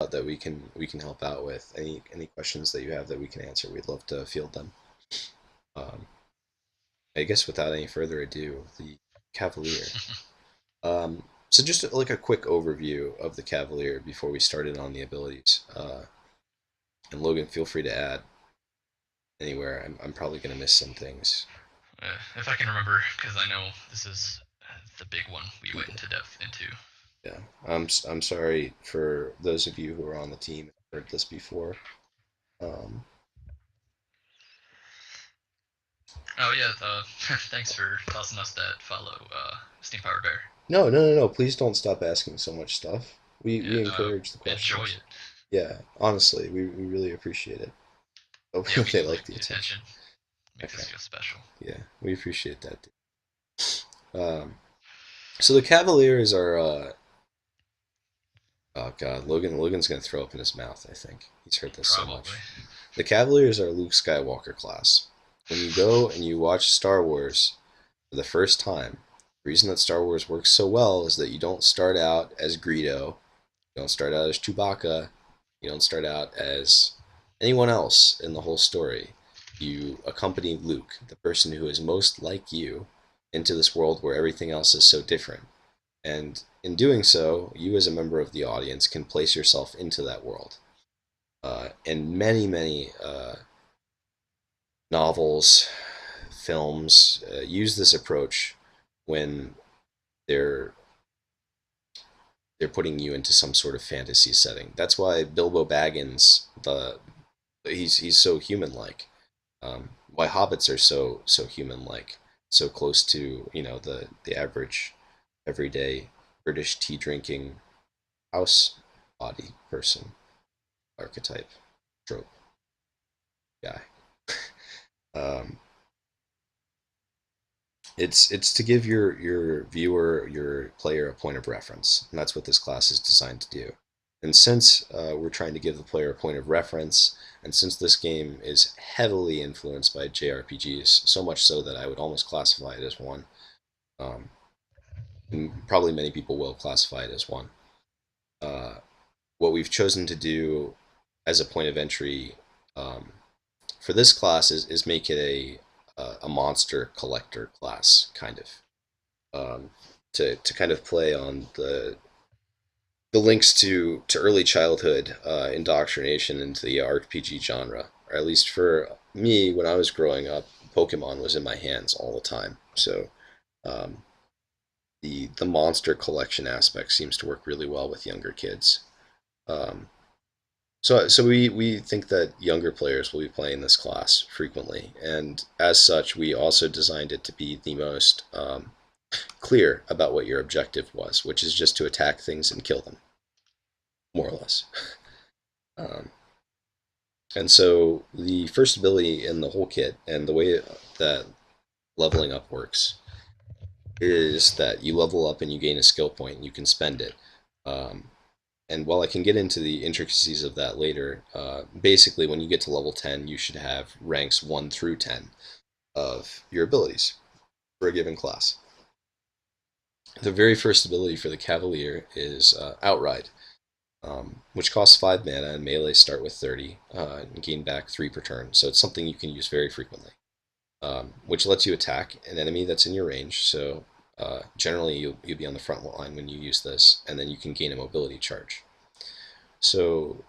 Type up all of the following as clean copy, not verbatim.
that we can help out with. Any questions that you have that we can answer, we'd love to field them. Um, I guess without any further ado, the Cavalier. So just like a quick overview of the Cavalier before we started on the abilities. And Logan, feel free to add anywhere. I'm probably going to miss some things. If I can remember, because I know this is the big one we went Yeah, into depth into. yeah. I'm sorry for those of you who are on the team and heard this before. Um, Oh yeah, thanks for tossing us that follow, Steam Powered Bear. no, no, no, no. Please don't stop asking so much stuff. We Yeah, encourage the enjoy questions. it. Yeah, honestly, we really appreciate it. Hope Yeah, we they do like like the the attention. attention. Makes us Okay. feel special. Yeah, we appreciate that too. So the Cavaliers are oh god, Logan's gonna throw up in his mouth, I think. He's heard this so Probably. much. The Cavaliers are Luke Skywalker class. When you go and you watch Star Wars for the first time, the reason that Star Wars works so well is that you don't start out as Greedo, you don't start out as Chewbacca, you don't start out as anyone else in the whole story. You accompany Luke, the person who is most like you, into this world where everything else is so different. And in doing so, you as a member of the audience can place yourself into that world. And many, many novels, films use this approach when they're they're putting you into some sort of fantasy setting. That's why Bilbo Baggins, he's so human-like. Why hobbits are so human-like, so close to the average, everyday British tea drinking house body person archetype trope guy. Um, it's to give your viewer, your player, a point of reference, and that's what this class is designed to do. And since we're trying to give the player a point of reference, and since this game is heavily influenced by JRPGs, so much so that I would almost classify it as one, um, and probably many people will classify it as one. Uh, what we've chosen to do as a point of entry um, for this class is make it a monster collector class, kind of, to kind of play on the links to early childhood indoctrination into the RPG genre, or at least for me when I was growing up, Pokemon was in my hands all the time. So um, the monster collection aspect seems to work really well with younger kids. Um, so we think that younger players will be playing this class frequently, and as such, we also designed it to be the most clear about what your objective was, which is just to attack things and kill them, more or less. Um, and so the first ability in the whole kit, and the way that leveling up works, is that you level up and you gain a skill point, and you can spend it. Um, And while I can get into the intricacies of that later, basically when you get to level 10, you should have ranks 1 through 10 of your abilities for a given class. The very first ability for the Cavalier is Outride, which costs 5 mana and melee start with 30 and gain back 3 per turn. So it's something you can use very frequently, which lets you attack an enemy that's in your range. So generally you'll be on the front line when you use this, and then you can gain a mobility charge. So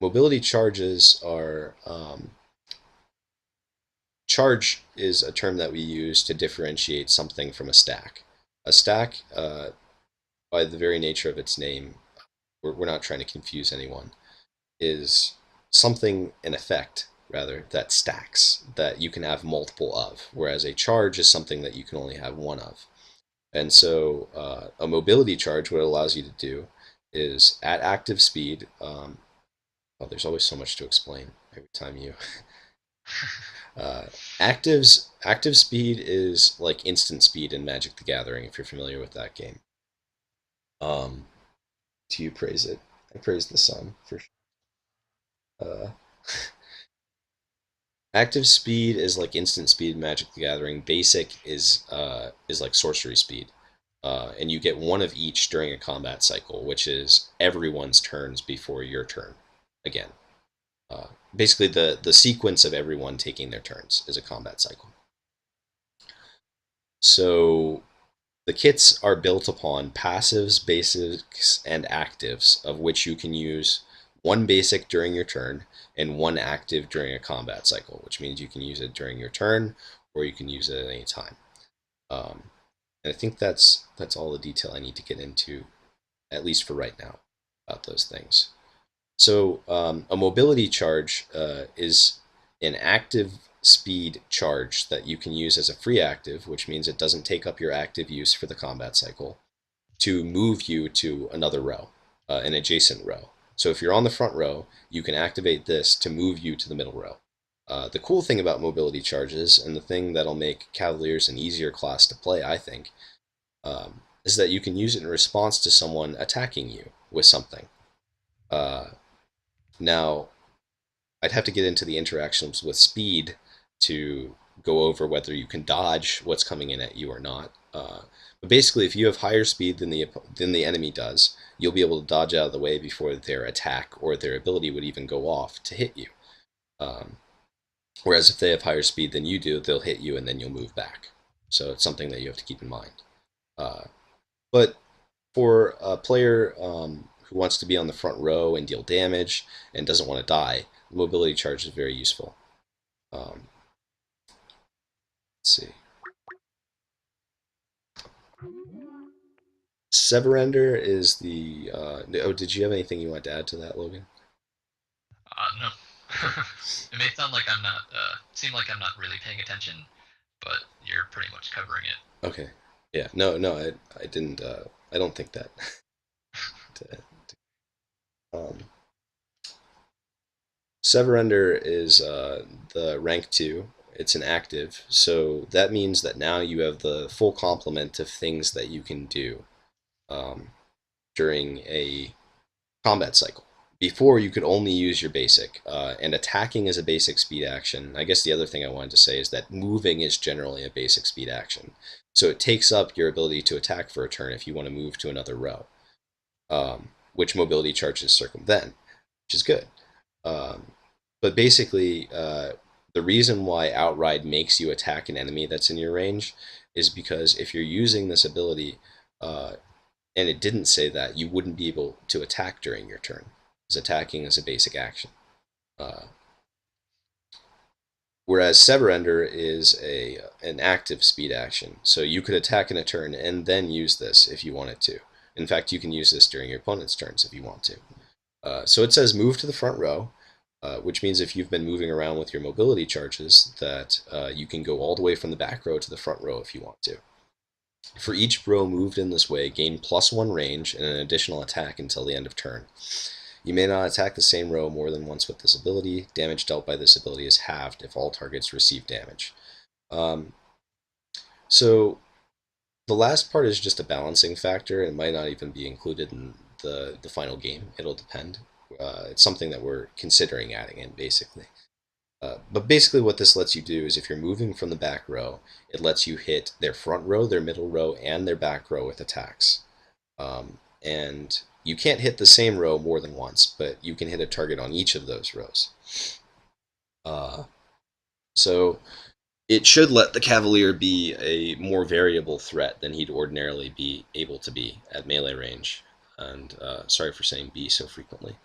mobility charges are charge is a term that we use to differentiate something from a stack. A stack, by the very nature of its name, we're not trying to confuse anyone, is something in effect rather that stacks that you can have multiple of, whereas a charge is something that you can only have one of. And so a mobility charge, what it allows you to do is at active speed. Oh, there's always so much to explain every time you Uh, active speed is like instant speed in Magic the Gathering, if you're familiar with that game. Um, do you praise it? I praise the sun for sure. Uh, active speed is like instant speed in Magic the Gathering. Basic is like sorcery speed. and you get one of each during a combat cycle, which is everyone's turns before your turn. Again, basically the sequence of everyone taking their turns is a combat cycle. So the kits are built upon passives, basics, and actives, of which you can use one basic during your turn and one active during a combat cycle, which means you can use it during your turn or you can use it at any time. Um, and I think that's all the detail I need to get into, at least for right now, about those things. So a mobility charge is an active speed charge that you can use as a free active, which means it doesn't take up your active use for the combat cycle, to move you to another row, an adjacent row. So if you're on the front row, you can activate this to move you to the middle row. The cool thing about mobility charges, and the thing that'll make Cavaliers an easier class to play, I think, is that you can use it in response to someone attacking you with something. Uh, Now, I'd have to get into the interactions with speed to go over whether you can dodge what's coming in at you or not. But basically, if you have higher speed than the enemy does, you'll be able to dodge out of the way before their attack or their ability would even go off to hit you. Um, Whereas if they have higher speed than you do, they'll hit you and then you'll move back. So it's something that you have to keep in mind. Uh, but for a player who wants to be on the front row and deal damage and doesn't want to die, the mobility charge is very useful. Um, let's see. Severender is the. Oh, did you have anything you want to add to that, Logan? No. Okay. It may sound like I'm not, seem like I'm not really paying attention, but you're pretty much covering it. Okay. Yeah. No. No. I didn't. I don't think that. um, Severender is the rank 2. It's an active, so that means that now you have the full complement of things that you can do um, during a combat cycle. Before, you could only use your basic, and attacking is a basic speed action. I guess the other thing I wanted to say is that moving is generally a basic speed action. So it takes up your ability to attack for a turn if you want to move to another row, which mobility charges circumvent, which is good. Um, but basically, the reason why Outride makes you attack an enemy that's in your range is because if you're using this ability, uh, and it didn't say that, you wouldn't be able to attack during your turn, because attacking is a basic action. Uh, Whereas Severender is an active speed action, so you could attack in a turn and then use this if you wanted to. In fact, you can use this during your opponent's turns if you want to. So it says move to the front row, which means if you've been moving around with your mobility charges, that you can go all the way from the back row to the front row if you want to. For each row moved in this way, gain +1 range and an additional attack until the end of turn. You may not attack the same row more than once with this ability. Damage dealt by this ability is halved if all targets receive damage. Um, so the last part is just a balancing factor. It might not even be included in the final game. It'll depend. It's something that we're considering adding in, basically. But basically, what this lets you do is if you're moving from the back row, it lets you hit their front row, their middle row, and their back row with attacks. And you can't hit the same row more than once, but you can hit a target on each of those rows. Uh, so it should let the Cavalier be a more variable threat than he'd ordinarily be able to be at melee range. And sorry for saying "be" so frequently.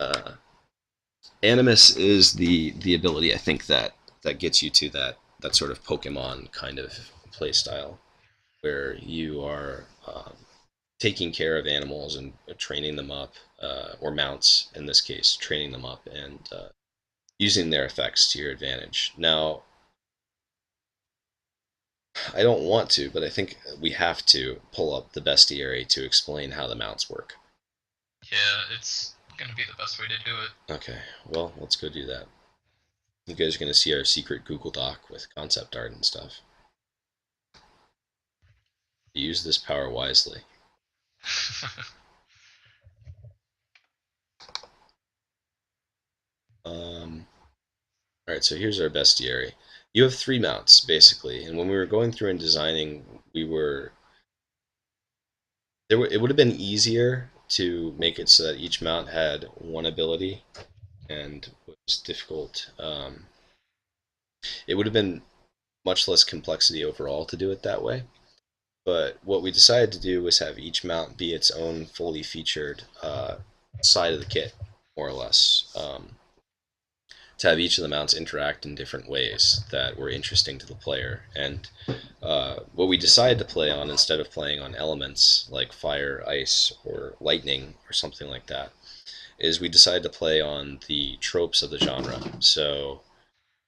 uh, Animus is the ability I think that gets you to that sort of Pokemon kind of play style where you are taking care of animals and training them up, or mounts in this case, training them up and using their effects to your advantage. Now, I don't want to, but I think we have to pull up the bestiary to explain how the mounts work. Yeah, it's gonna be the best way to do it. Okay, well, let's go do that. You guys are going to see our secret Google Doc with concept art and stuff. Use this power wisely. All right, so here's our bestiary. You have three mounts basically, and when we were going through and designing, we were it would have been easier to make it so that each mount had one ability and was difficult. It would have been much less complexity overall to do it that way. But what we decided to do was have each mount be its own fully featured side of the kit, more or less. To have each of the mounts interact in different ways that were interesting to the player. And what we decided to play on instead of playing on elements like fire, ice, or lightning, or something like that, is we decided to play on the tropes of the genre. So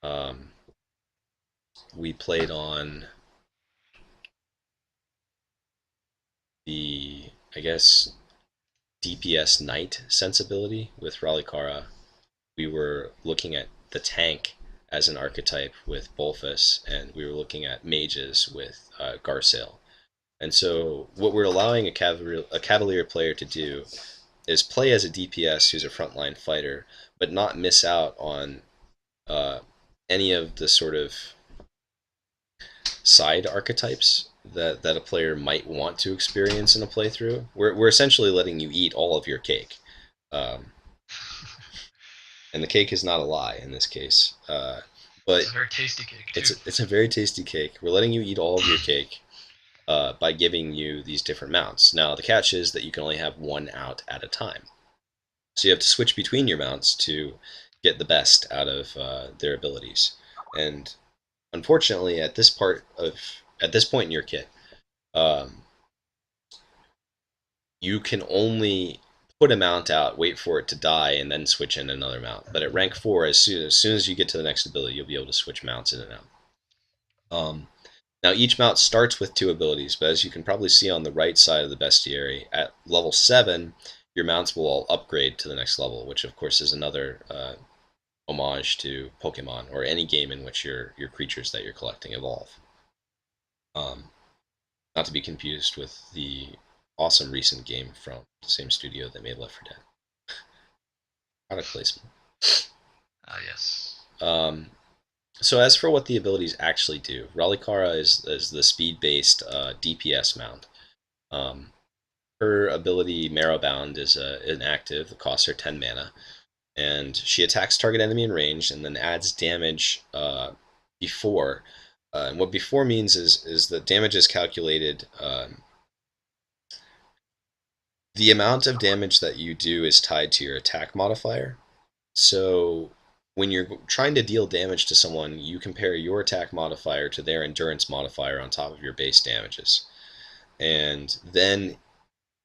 um, we played on the, I guess, DPS knight sensibility with Ralikara. We were looking at the tank as an archetype with Bolfus, and we were looking at mages with Garsail. And so, what we're allowing a Cavalier player to do is play as a DPS who's a frontline fighter, but not miss out on uh, any of the sort of side archetypes that a player might want to experience in a playthrough. We're essentially letting you eat all of your cake. Um, and the cake is not a lie in this case. It's But a very tasty cake it's too. it's a very tasty cake. We're letting you eat all of your cake by giving you these different mounts. Now the catch is that you can only have one out at a time, so you have to switch between your mounts to get the best out of their abilities. And unfortunately, at this point in your kit, um, you can only put a mount out, wait for it to die, and then switch in another mount. But at rank 4, as soon as you get to the next ability, you'll be able to switch mounts in and out. Now, each mount starts with two abilities, but as you can probably see on the right side of the bestiary, at level 7, your mounts will all upgrade to the next level, which of course is another homage to Pokemon or any game in which your creatures that you're collecting evolve. Um, Not to be confused with the awesome recent game from the same studio that made Left 4 Dead. Product placement. Yes. Um, so as for what the abilities actually do, Ralikara is the speed-based DPS mount. Um, Her ability Marrowbound is inactive. It costs her 10 mana, and she attacks target enemy in range and then adds damage before. And what before means is that damage is calculated. The amount of damage that you do is tied to your attack modifier. So when you're trying to deal damage to someone, you compare your attack modifier to their endurance modifier on top of your base damages. And then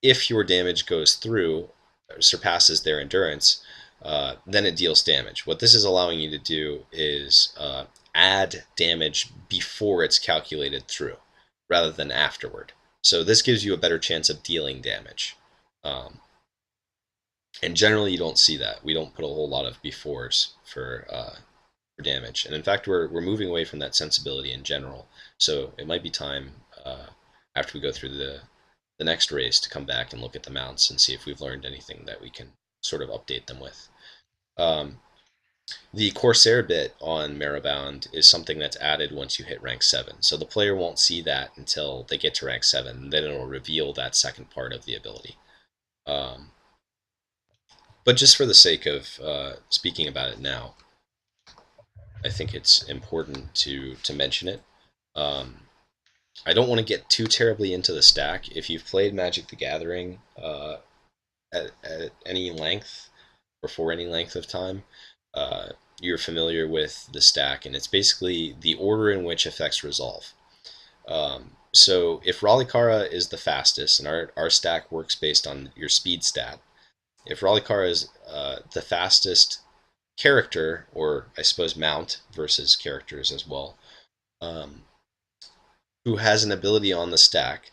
if your damage goes through, surpasses their endurance, then it deals damage. What this is allowing you to do is add damage before it's calculated through, rather than afterward. So this gives you a better chance of dealing damage. Um, and generally, you don't see that. We don't put a whole lot of befores for damage. And in fact, we're moving away from that sensibility in general. So it might be time after we go through the next race to come back and look at the mounts and see if we've learned anything that we can sort of update them with. Um, the Corsair bit on Marrowbound is something that's added once you hit rank 7. So the player won't see that until they get to rank 7. Then it'll reveal that second part of the ability. Um, but just for the sake of speaking about it now, I think it's important to mention it. Um, I don't want to get too terribly into the stack. If you've played Magic the Gathering at any length or for any length of time, uh, you're familiar with the stack, and it's basically the order in which effects resolve. So if Ralikara is the fastest, and our stack works based on your speed stat, if Ralikara is the fastest character, or I suppose mount versus characters as well, um, who has an ability on the stack,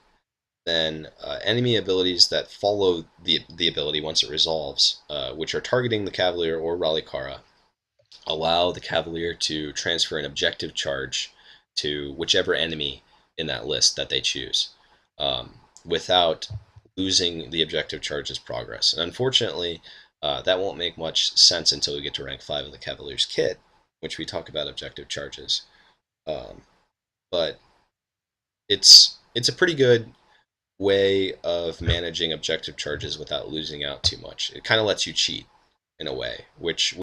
then enemy abilities that follow the ability once it resolves, which are targeting the Cavalier or Ralikara, allow the Cavalier to transfer an objective charge to whichever enemy in that list that they choose, without losing the objective charge's progress. And unfortunately, that won't make much sense until we get to rank 5 of the Cavalier's kit, which we talk about objective charges. Um, but it's a pretty good way of managing objective charges without losing out too much. It kind of lets you cheat in a way, which